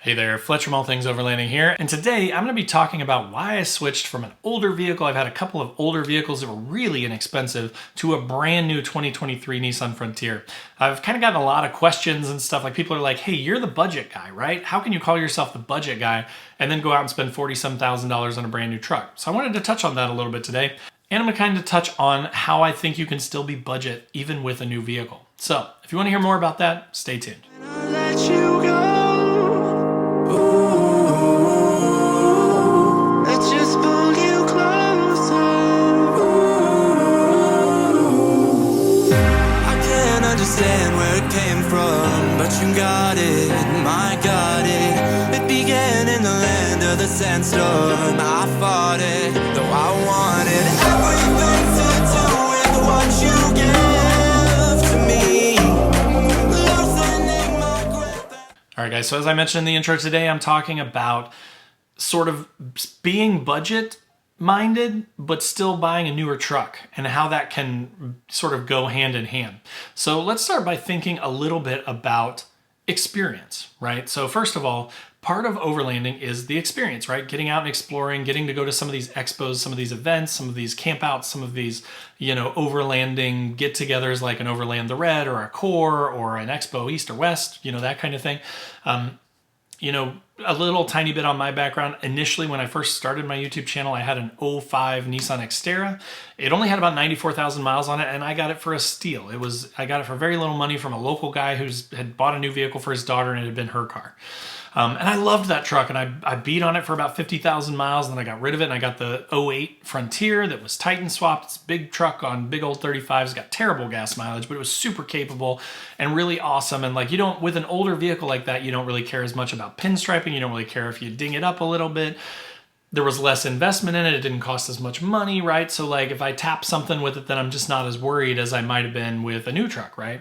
Hey there, Fletcher from All Things Overlanding here, and today I'm going to be talking about why I switched from an older vehicle. I've had a couple of older vehicles that were really inexpensive to a brand new 2023 Nissan Frontier. I've kind of gotten a lot of questions and stuff, like people are like, hey, you're the budget guy, right? How can you call yourself the budget guy and then go out and spend $40-some thousand on a brand new truck? So I wanted to touch on that a little bit today, and I'm going to kind of touch on how I think you can still be budget even with a new vehicle. So if you want to hear more about that, stay tuned. Understand where it came from, but you got it, my got it. It began in the land of the sandstorm. I fought it, though I wanted everything to do with what you give to me. Loosening my grip. Alright guys, so as I mentioned in the intro today, I'm talking about sort of being budget minded, but still buying a newer truck and how that can sort of go hand in hand. So let's start by thinking a little bit about experience, right? So first of all, part of overlanding is the experience, right? Getting out and exploring, getting to go to some of these expos, some of these events, some of these campouts, some of these, overlanding get-togethers like an Overland the Red or a Core or an Expo East or West, that kind of thing. A little tiny bit on my background. Initially, when I first started my YouTube channel, I had an '05 Nissan Xterra. It only had about 94,000 miles on it, and I got it for a steal. I got it for very little money from a local guy who had bought a new vehicle for his daughter, and it had been her car. And I loved that truck, and I beat on it for about 50,000 miles, and then I got rid of it, and I got the '08 Frontier that was Titan swapped. It's a big truck on big old 35s. It's got terrible gas mileage, but it was super capable and really awesome. And like, with an older vehicle like that, you don't really care as much about pinstriping. You don't really care if you ding it up a little bit. There was less investment in it. It didn't cost as much money, right? So like, if I tap something with it, then I'm just not as worried as I might have been with a new truck, right?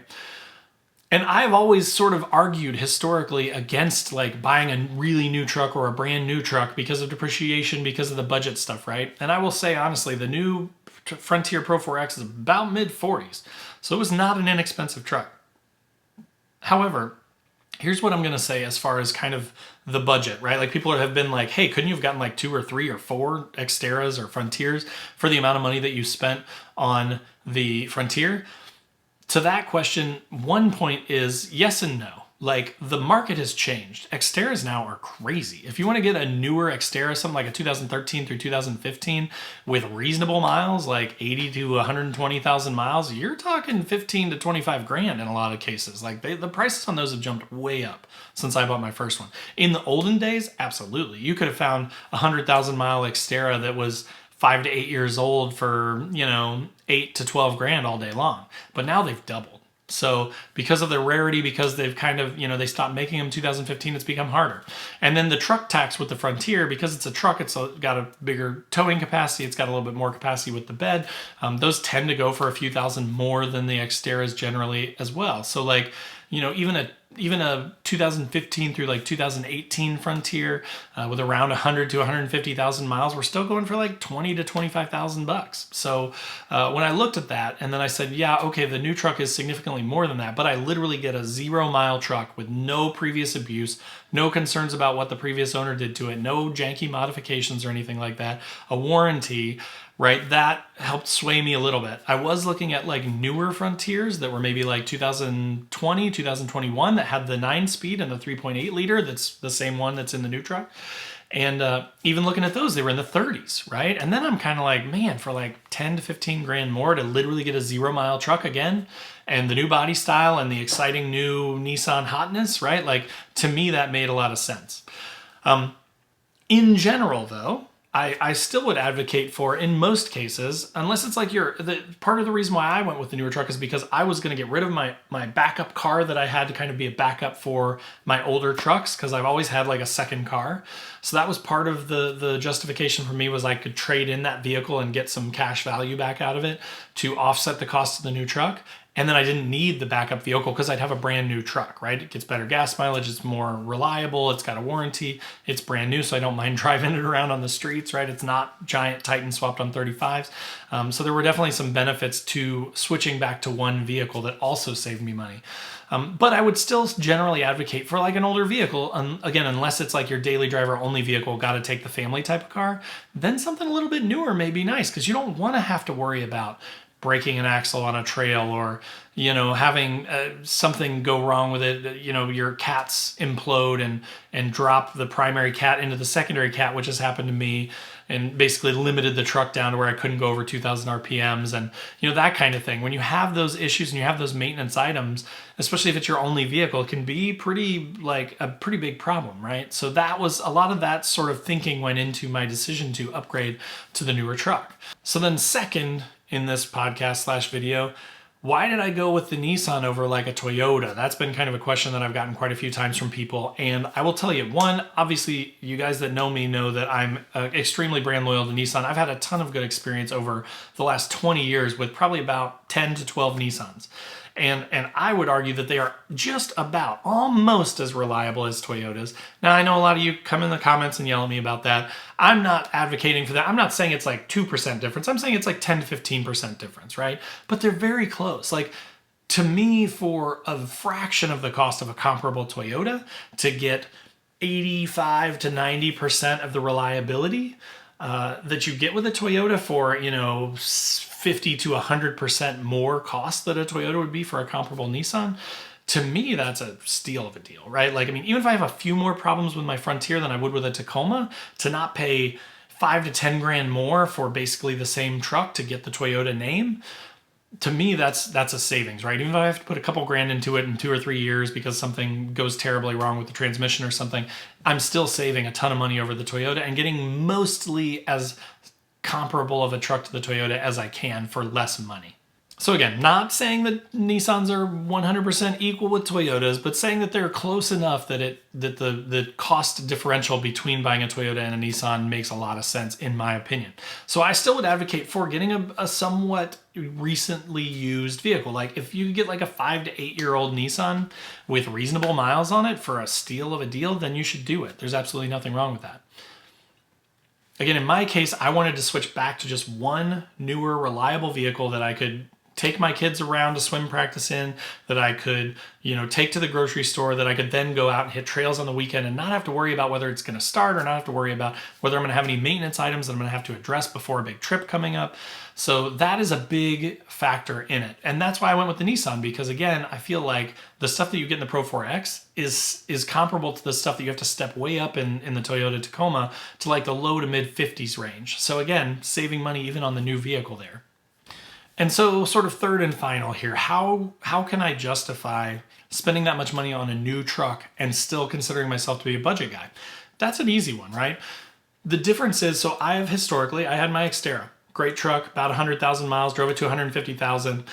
And I've always sort of argued historically against like buying a really new truck or a brand new truck because of depreciation, because of the budget stuff, right? And I will say honestly, the new Frontier Pro 4X is about mid-40s. So it was not an inexpensive truck. However, here's what I'm going to say as far as kind of the budget, right? Like people have been like, hey, couldn't you have gotten like 2 or 3 or 4 Xterras or Frontiers for the amount of money that you spent on the Frontier? To that question, one point is yes and no. Like, the market has changed. Xterras now are crazy. If you want to get a newer Xterra, something like a 2013 through 2015 with reasonable miles, like 80 to 120,000 miles, you're talking 15 to 25 grand in a lot of cases. Like, the prices on those have jumped way up since I bought my first one. In the olden days, absolutely. You could have found a 100,000 mile Xterra that was 5 to 8 years old for, 8 to 12 grand all day long. But now they've doubled. So because of their rarity, because they've kind of, they stopped making them in 2015, it's become harder. And then the truck tax with the Frontier, because it's a truck, it's got a bigger towing capacity, it's got a little bit more capacity with the bed. Those tend to go for a few thousand more than the Xterras generally as well. So like, even a 2015 through like 2018 Frontier with around 100 to 150,000 miles, we're still going for like 20 to 25,000 bucks. So when I looked at that and then I said, yeah, okay, the new truck is significantly more than that, but I literally get a 0-mile truck with no previous abuse, no concerns about what the previous owner did to it, no janky modifications or anything like that, a warranty, right? That helped sway me a little bit. I was looking at like newer Frontiers that were maybe like 2020, 2021 that had the 9-speed and the 3.8 liter. That's the same one that's in the new truck. And even looking at those, they were in the 30s, right? And then I'm kind of like, man, for like 10 to 15 grand more to literally get a 0-mile truck again, and the new body style and the exciting new Nissan hotness, right? Like, to me, that made a lot of sense. In general, though, I still would advocate for, in most cases, unless it's like part of the reason why I went with the newer truck is because I was going to get rid of my backup car that I had to kind of be a backup for my older trucks, because I've always had like a second car. So that was part of the justification for me, was I could trade in that vehicle and get some cash value back out of it to offset the cost of the new truck. And then I didn't need the backup vehicle because I'd have a brand new truck, right? It gets better gas mileage, it's more reliable, it's got a warranty, it's brand new, so I don't mind driving it around on the streets, right? It's not giant Titan swapped on 35s. So there were definitely some benefits to switching back to one vehicle that also saved me money. But I would still generally advocate for like an older vehicle. Again, unless it's like your daily driver only vehicle, got to take the family type of car, then something a little bit newer may be nice because you don't want to have to worry about breaking an axle on a trail or, having something go wrong with it, your cats implode and drop the primary cat into the secondary cat, which has happened to me, and basically limited the truck down to where I couldn't go over 2,000 RPMs and, that kind of thing. When you have those issues and you have those maintenance items, especially if it's your only vehicle, it can be a pretty big problem, right? So that was a lot of that sort of thinking went into my decision to upgrade to the newer truck. So then second in this podcast / video, why did I go with the Nissan over like a Toyota? That's been kind of a question that I've gotten quite a few times from people. And I will tell you, one, obviously you guys that know me know that I'm extremely brand loyal to Nissan. I've had a ton of good experience over the last 20 years with probably about 10 to 12 Nissans. And I would argue that they are just about almost as reliable as Toyotas. Now, I know a lot of you come in the comments and yell at me about that. I'm not advocating for that. I'm not saying it's like 2% difference. I'm saying it's like 10 to 15% difference, right? But they're very close. Like, to me, for a fraction of the cost of a comparable Toyota to get 85 to 90% of the reliability that you get with a Toyota for, 50 to 100% more cost that a Toyota would be for a comparable Nissan, to me, that's a steal of a deal, right? Like, I mean, even if I have a few more problems with my Frontier than I would with a Tacoma, to not pay 5 to 10 grand more for basically the same truck to get the Toyota name, to me, that's a savings, right? Even if I have to put a couple grand into it in 2 or 3 years because something goes terribly wrong with the transmission or something, I'm still saving a ton of money over the Toyota and getting mostly as comparable of a truck to the Toyota as I can for less money. So again, not saying that Nissans are 100% equal with Toyotas, but saying that they're close enough that the cost differential between buying a Toyota and a Nissan makes a lot of sense, in my opinion. So I still would advocate for getting a somewhat recently used vehicle. Like, if you get like a 5 to 8 year old Nissan with reasonable miles on it for a steal of a deal, then you should do it. There's absolutely nothing wrong with that. Again, in my case, I wanted to switch back to just one newer, reliable vehicle that I could take my kids around to swim practice in, that I could, take to the grocery store, that I could then go out and hit trails on the weekend and not have to worry about whether it's going to start or not have to worry about whether I'm going to have any maintenance items that I'm going to have to address before a big trip coming up. So that is a big factor in it. And that's why I went with the Nissan, because again, I feel like the stuff that you get in the Pro 4X is comparable to the stuff that you have to step way up in the Toyota Tacoma to like the low to mid 50s range. So again, saving money even on the new vehicle there. And so sort of third and final here, how can I justify spending that much money on a new truck and still considering myself to be a budget guy? That's an easy one, right? The difference is, so I had my Xterra, great truck, about 100,000 miles, drove it to 150,000.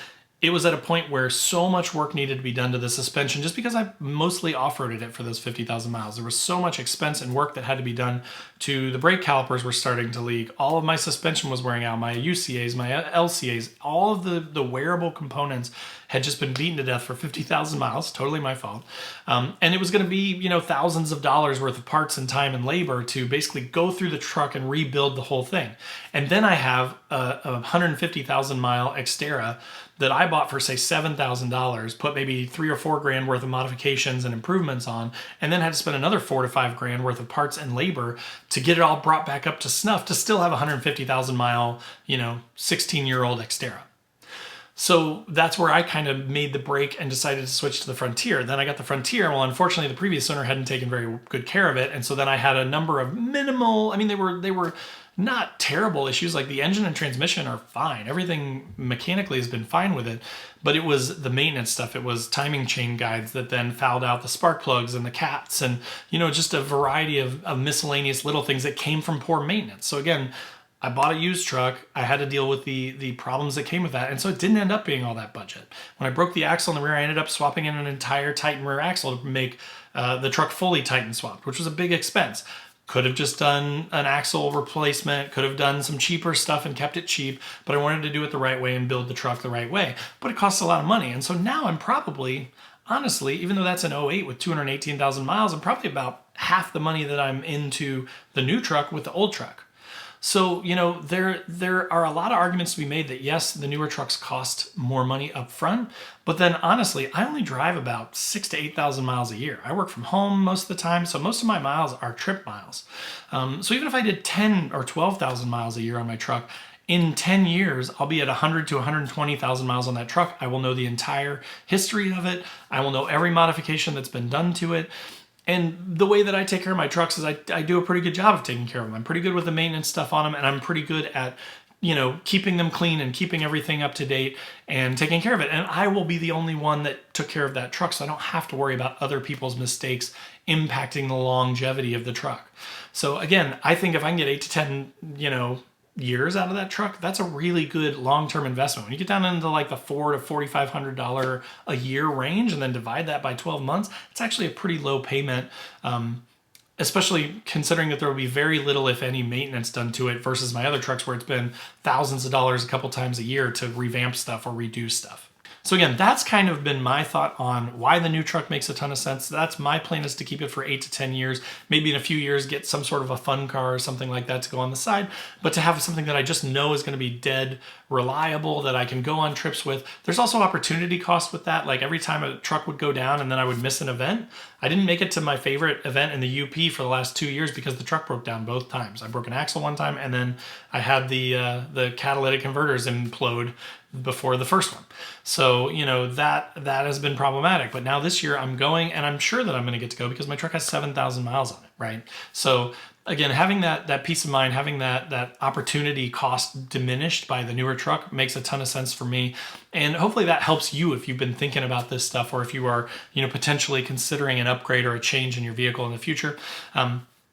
It was at a point where so much work needed to be done to the suspension just because I mostly off-roaded it for those 50,000 miles. There was so much expense and work that had to be done to the brake calipers were starting to leak. All of my suspension was wearing out, my UCAs, my LCAs, all of the wearable components had just been beaten to death for 50,000 miles, totally my fault. And it was going to be, thousands of dollars worth of parts and time and labor to basically go through the truck and rebuild the whole thing. And then I have a 150,000 mile Xterra that I bought for say $7,000, put maybe 3 or 4 grand worth of modifications and improvements on, and then had to spend another 4 to 5 grand worth of parts and labor to get it all brought back up to snuff to still have a 150,000 mile, 16-year-old Xterra. So that's where I kind of made the break and decided to switch to the Frontier. Then I got the Frontier. Well, unfortunately, the previous owner hadn't taken very good care of it. And so then I had a number of minimal, they were not terrible issues. Like the engine and transmission are fine. Everything mechanically has been fine with it. But it was the maintenance stuff. It was timing chain guides that then fouled out the spark plugs and the cats and, just a variety of miscellaneous little things that came from poor maintenance. So again, I bought a used truck. I had to deal with the problems that came with that. And so it didn't end up being all that budget. When I broke the axle in the rear, I ended up swapping in an entire Titan rear axle to make the truck fully Titan swapped, which was a big expense. Could have just done an axle replacement, could have done some cheaper stuff and kept it cheap, but I wanted to do it the right way and build the truck the right way. But it costs a lot of money. And so now I'm probably, honestly, even though that's an '08 with 218,000 miles, I'm probably about half the money that I'm into the new truck with the old truck. So, there are a lot of arguments to be made that yes, the newer trucks cost more money up front, but then honestly, I only drive about 6,000 to 8,000 miles a year. I work from home most of the time, so most of my miles are trip miles. So even if I did 10 or 12,000 miles a year on my truck, in 10 years, I'll be at 100 to 120,000 miles on that truck. I will know the entire history of it. I will know every modification that's been done to it. And the way that I take care of my trucks is I do a pretty good job of taking care of them. I'm pretty good with the maintenance stuff on them, and I'm pretty good at, keeping them clean and keeping everything up to date and taking care of it. And I will be the only one that took care of that truck, so I don't have to worry about other people's mistakes impacting the longevity of the truck. So again, I think if I can get 8 to 10, years out of that truck, that's a really good long-term investment. When you get down into like the $400 to $4,500 a year range and then divide that by 12 months, it's actually a pretty low payment, especially considering that there will be very little, if any, maintenance done to it versus my other trucks where it's been thousands of dollars a couple times a year to revamp stuff or redo stuff. So again, that's kind of been my thought on why the new truck makes a ton of sense. That's my plan, is to keep it for 8 to 10 years. Maybe in a few years, get some sort of a fun car or something like that to go on the side. But to have something that I just know is going to be dead reliable, that I can go on trips with. There's also opportunity cost with that. Like every time a truck would go down and then I would miss an event, I didn't make it to my favorite event in the UP for the last 2 years because the truck broke down both times. I broke an axle one time, and then I had the catalytic converters implode before the first one. So, that has been problematic. But now this year I'm going, and I'm sure that I'm going to get to go because my truck has 7,000 miles on it, right? So again, having that peace of mind, having that opportunity cost diminished by the newer truck makes a ton of sense for me. And hopefully that helps you if you've been thinking about this stuff, or if you are, potentially considering an upgrade or a change in your vehicle in the future.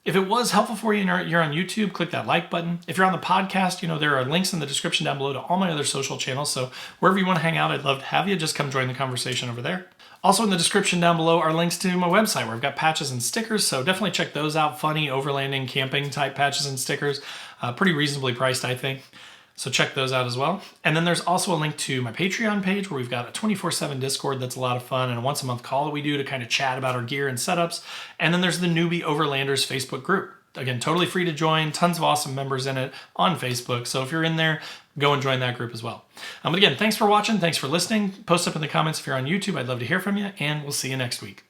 If it was helpful for you and you're on YouTube, click that like button. If you're on the podcast, there are links in the description down below to all my other social channels. So wherever you want to hang out, I'd love to have you. Just come join the conversation over there. Also in the description down below are links to my website where I've got patches and stickers. So definitely check those out. Funny overlanding, camping type patches and stickers. Pretty reasonably priced, I think. So check those out as well. And then there's also a link to my Patreon page where we've got a 24/7 Discord that's a lot of fun, and a once a month call that we do to kind of chat about our gear and setups. And then there's the Newbie Overlanders Facebook group. Again, totally free to join, tons of awesome members in it on Facebook. So if you're in there, go and join that group as well. But again, thanks for watching. Thanks for listening. Post up in the comments if you're on YouTube. I'd love to hear from you, and we'll see you next week.